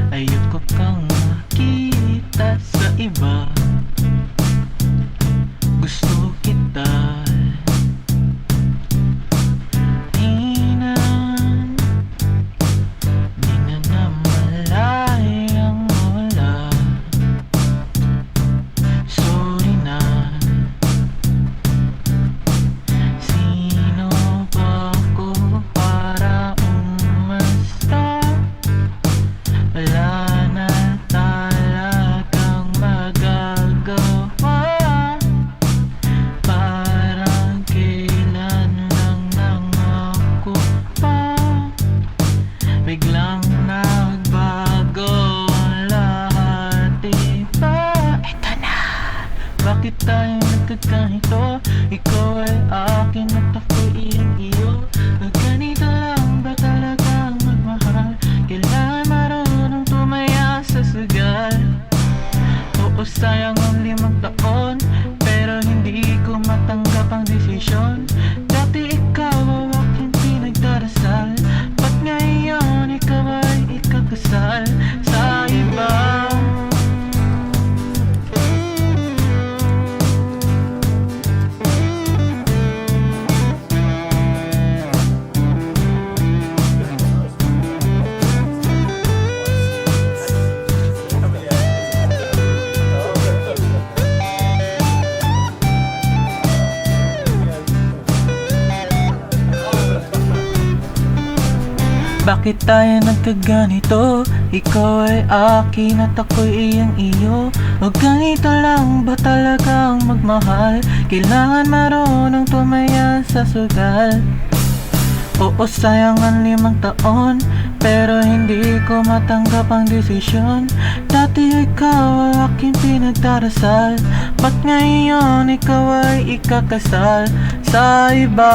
Ayoko kang makita sa iba. Gusto kita. Di na namalayang mawala. Sorry na. Sino ba ako para umasta? Wala na talagang magagawa. Parang kailan lang ako pa biglang nagbago ang lahat, diba? Eto na! Bakit tayo nagkaganito? Ikaw ay akin at ako'y iyong-iyo. Ganito lang ba talagang magmahal? Kailangan marunong tumaya sa sugal. Oo, sayang ang 5 taon, pero hindi ko matanggap ang desisyon. Dati ikaw ang aking pinagdarasal, ba't ngayon ikaw ay ikakasal sa iba? Bakit tayo nagkaganito? Ikaw ay akin at ako'y iyong-iyo. O ganito lang ba talagang magmahal? Kailangan marunong tumaya sa sugal. Oo, sayang ang 5 taon, pero hindi ko matanggap ang desisyon. Dati ikaw ang aking pinagdarasal, ba't ngayon ikaw ay ikakasal sa iba?